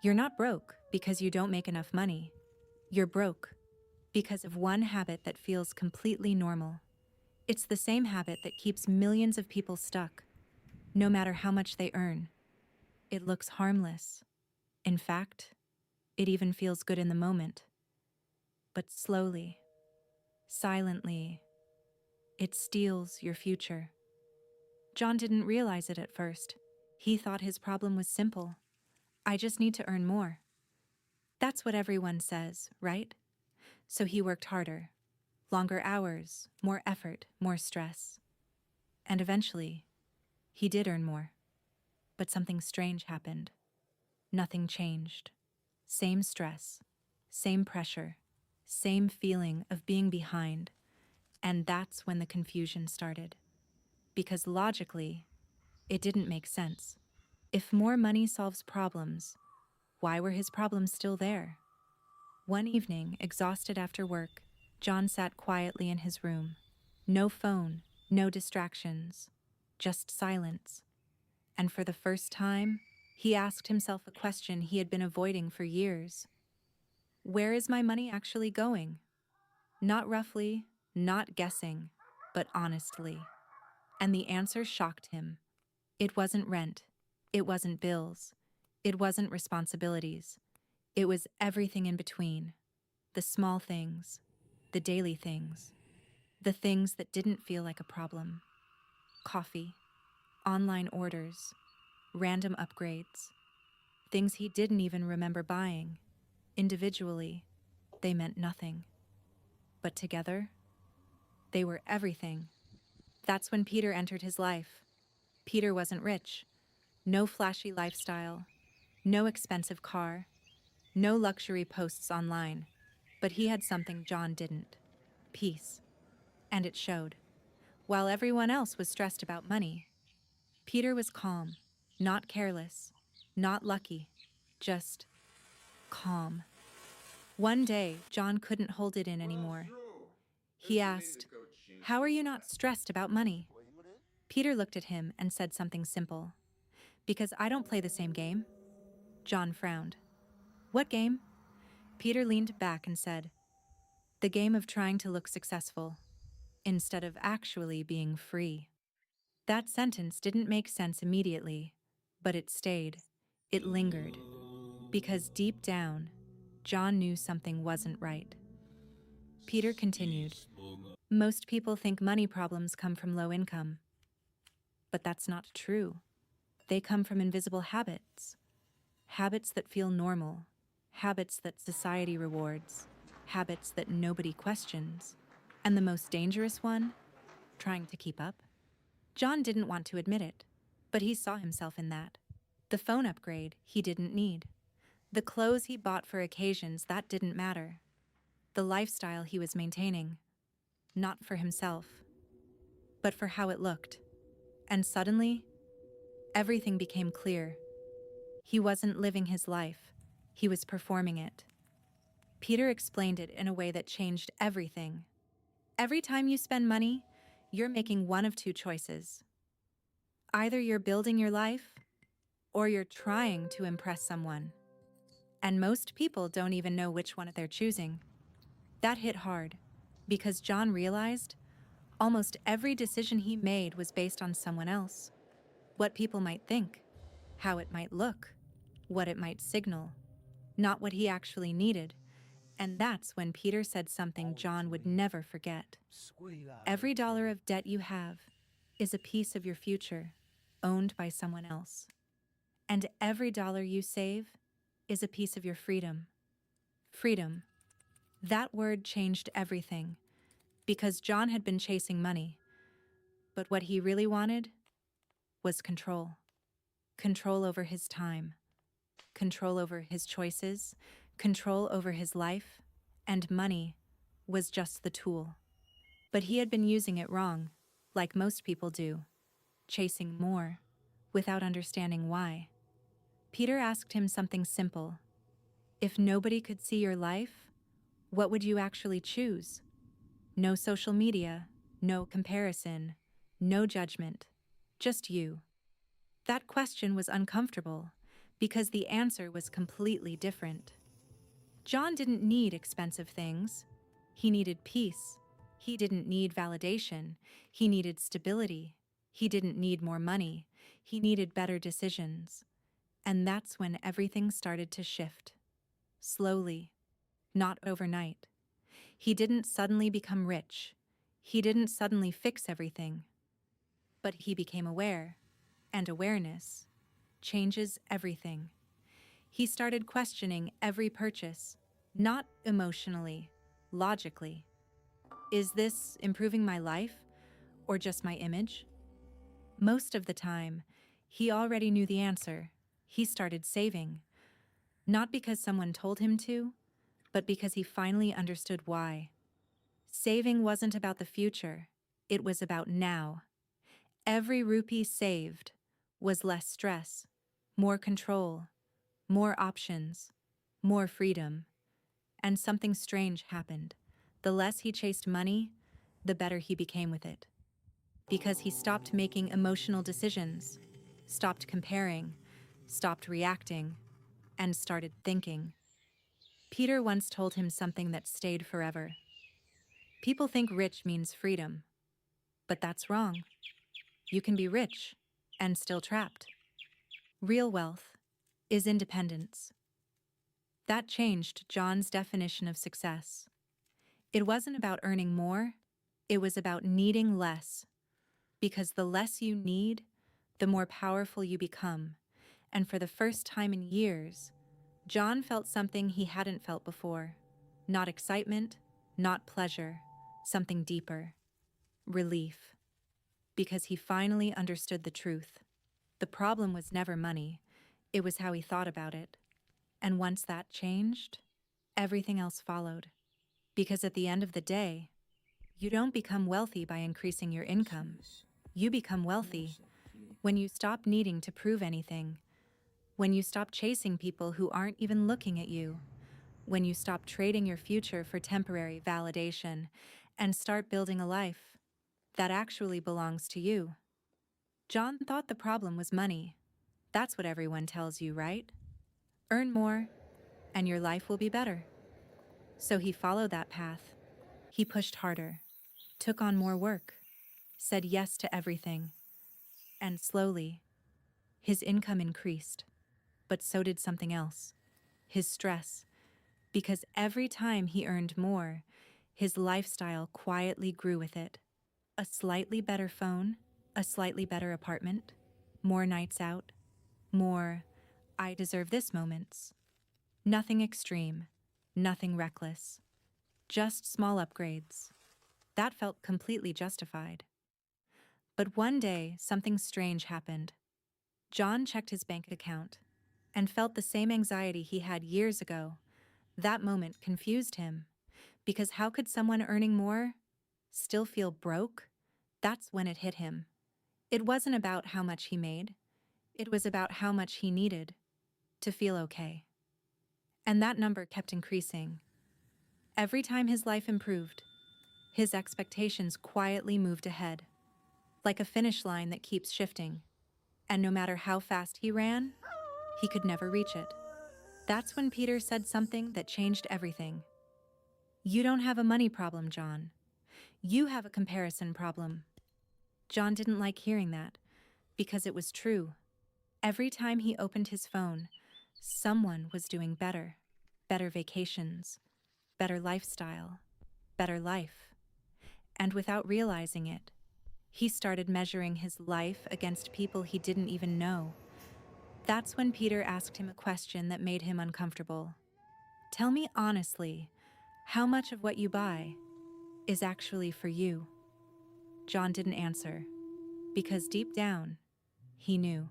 You're not broke because you don't make enough money. You're broke because of one habit that feels completely normal. It's the same habit that keeps millions of people stuck, no matter how much they earn. It looks harmless. In fact, it even feels good in the moment. But slowly, silently, it steals your future. John didn't realize it at first. He thought his problem was simple. I just need to earn more. That's what everyone says, right? So he worked harder. Longer hours, more effort, more stress. And eventually, he did earn more. But something strange happened. Nothing changed. Same stress, same pressure, same feeling of being behind. And that's when the confusion started. Because logically, it didn't make sense. If more money solves problems, why were his problems still there? One evening, exhausted after work, John sat quietly in his room. No phone, no distractions, just silence. And for the first time, he asked himself a question he had been avoiding for years. Where is my money actually going? Not roughly, not guessing, but honestly. And the answer shocked him. It wasn't rent. It wasn't bills. It wasn't responsibilities. It was everything in between. The small things, the daily things, the things that didn't feel like a problem. Coffee, online orders, random upgrades, things he didn't even remember buying. Individually, they meant nothing. But together, they were everything. That's when Peter entered his life. Peter wasn't rich. No flashy lifestyle. No expensive car. No luxury posts online. But he had something John didn't. Peace. And it showed. While everyone else was stressed about money, Peter was calm. Not careless. Not lucky. Just calm. One day, John couldn't hold it in anymore. He asked, "How are you not stressed about money?" Peter looked at him and said something simple. "Because I don't play the same game." John frowned. "What game?" Peter leaned back and said, "The game of trying to look successful, instead of actually being free." That sentence didn't make sense immediately, but it stayed. It lingered. Because deep down, John knew something wasn't right. Peter continued, "Most people think money problems come from low income. But that's not true. They come from invisible habits. Habits that feel normal. Habits that society rewards. Habits that nobody questions. And the most dangerous one? Trying to keep up. John didn't want to admit it, but he saw himself in that. The phone upgrade he didn't need. The clothes he bought for occasions that didn't matter. The lifestyle he was maintaining. Not for himself, but for how it looked. And suddenly, everything became clear. He wasn't living his life. He was performing it. Peter explained it in a way that changed everything. Every time you spend money, you're making one of two choices. Either you're building your life, or you're trying to impress someone. And most people don't even know which one they're choosing. That hit hard, because John realized almost every decision he made was based on someone else. What people might think, how it might look, what it might signal, not what he actually needed. And that's when Peter said something John would never forget. Every dollar of debt you have is a piece of your future, owned by someone else. And every dollar you save is a piece of your freedom. Freedom. That word changed everything, because John had been chasing money. But what he really wanted was control. Control over his time. Control over his choices. Control over his life. And money was just the tool. But he had been using it wrong, like most people do, chasing more, without understanding why. Peter asked him something simple. If nobody could see your life, what would you actually choose? No social media, no comparison, no judgment, just you. That question was uncomfortable, because the answer was completely different. John didn't need expensive things. He needed peace. He didn't need validation. He needed stability. He didn't need more money. He needed better decisions. And that's when everything started to shift. Slowly, not overnight. He didn't suddenly become rich. He didn't suddenly fix everything. But he became aware, and awareness changes everything. He started questioning every purchase, not emotionally, logically. Is this improving my life or just my image? Most of the time, he already knew the answer. He started saving, not because someone told him to, but because he finally understood why. Saving wasn't about the future, it was about now. Every rupee saved was less stress, more control, more options, more freedom. And something strange happened. The less he chased money, the better he became with it. Because he stopped making emotional decisions, stopped comparing, stopped reacting, and started thinking. Peter once told him something that stayed forever. People think rich means freedom, but that's wrong. You can be rich and still trapped. Real wealth is independence. That changed John's definition of success. It wasn't about earning more, it was about needing less. Because the less you need, the more powerful you become. And for the first time in years, John felt something he hadn't felt before. Not excitement, not pleasure, something deeper. Relief. Because he finally understood the truth. The problem was never money, it was how he thought about it. And once that changed, everything else followed. Because at the end of the day, you don't become wealthy by increasing your income. You become wealthy when you stop needing to prove anything, when you stop chasing people who aren't even looking at you, when you stop trading your future for temporary validation and start building a life that actually belongs to you. John thought the problem was money. That's what everyone tells you, right? Earn more, and your life will be better. So he followed that path. He pushed harder, took on more work, said yes to everything, and slowly, his income increased. But so did something else, his stress, because every time he earned more, his lifestyle quietly grew with it. A slightly better phone, a slightly better apartment, more nights out, more I deserve this moments. Nothing extreme, nothing reckless, just small upgrades. That felt completely justified. But one day, something strange happened. John checked his bank account and felt the same anxiety he had years ago. That moment confused him, because how could someone earning more still feel broke? That's when it hit him. It wasn't about how much he made. It was about how much he needed to feel okay. And that number kept increasing. Every time his life improved, his expectations quietly moved ahead, like a finish line that keeps shifting. And no matter how fast he ran, he could never reach it. That's when Peter said something that changed everything. You don't have a money problem, John. You have a comparison problem. John didn't like hearing that, because it was true. Every time he opened his phone, someone was doing better. Better vacations, better lifestyle, better life. And without realizing it, he started measuring his life against people he didn't even know. That's when Peter asked him a question that made him uncomfortable. Tell me honestly, how much of what you buy is actually for you? John didn't answer, because deep down, he knew.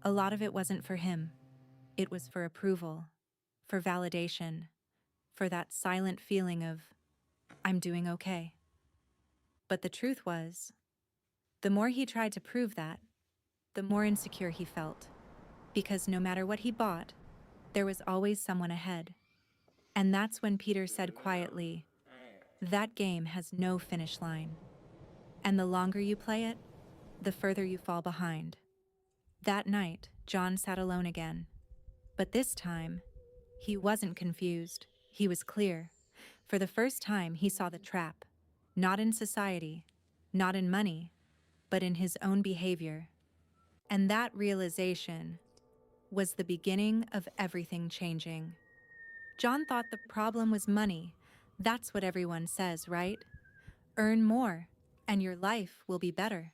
A lot of it wasn't for him. It was for approval, for validation, for that silent feeling of, I'm doing okay. But the truth was, the more he tried to prove that, the more insecure he felt. Because no matter what he bought, there was always someone ahead. And that's when Peter said quietly, that game has no finish line. And the longer you play it, the further you fall behind. That night, John sat alone again. But this time, he wasn't confused. He was clear. For the first time, he saw the trap. Not in society, not in money, but in his own behavior. And that realization was the beginning of everything changing. John thought the problem was money. That's what everyone says, right? Earn more, and your life will be better.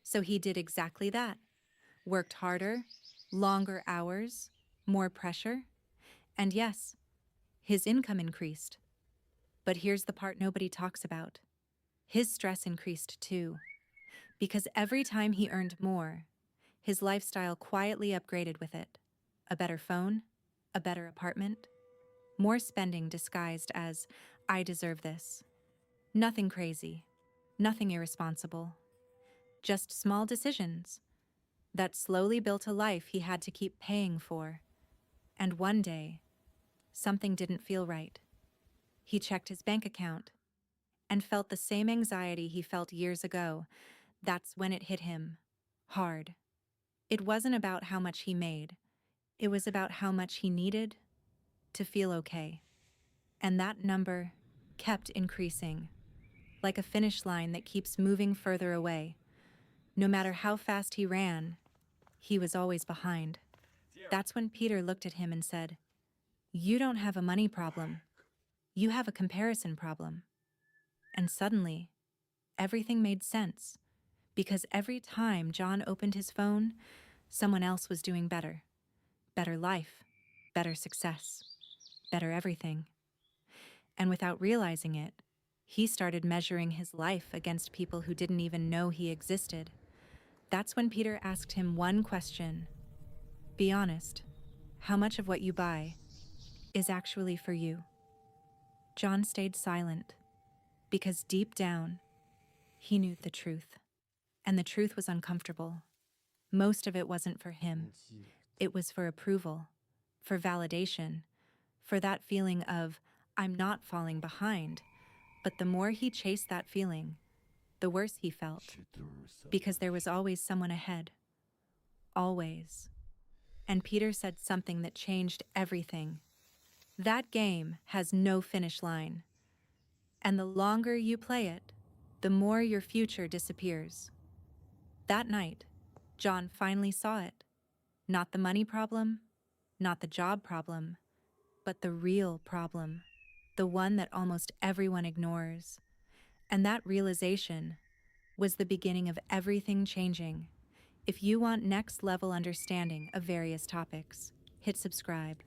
So he did exactly that. Worked harder, longer hours, more pressure. And yes, his income increased. But here's the part nobody talks about. His stress increased too. Because every time he earned more, his lifestyle quietly upgraded with it. A better phone, a better apartment, more spending disguised as, I deserve this. Nothing crazy, nothing irresponsible. Just small decisions that slowly built a life he had to keep paying for. And one day, something didn't feel right. He checked his bank account and felt the same anxiety he felt years ago. That's when it hit him. Hard. It wasn't about how much he made. It was about how much he needed to feel okay. And that number kept increasing, like a finish line that keeps moving further away. No matter how fast he ran, he was always behind. That's when Peter looked at him and said, "You don't have a money problem. You have a comparison problem." And suddenly, everything made sense, because every time John opened his phone, someone else was doing better. Better life, better success, better everything. And without realizing it, he started measuring his life against people who didn't even know he existed. That's when Peter asked him one question. Be honest, how much of what you buy is actually for you? John stayed silent, because deep down, he knew the truth. And the truth was uncomfortable. Most of it wasn't for him. It was for approval, for validation, for that feeling of, I'm not falling behind. But the more he chased that feeling, the worse he felt, because there was always someone ahead. Always. And Peter said something that changed everything. That game has no finish line. And the longer you play it, the more your future disappears. That night, John finally saw it. Not the money problem, not the job problem, but the real problem. The one that almost everyone ignores. And that realization was the beginning of everything changing. If you want next level understanding of various topics, hit subscribe.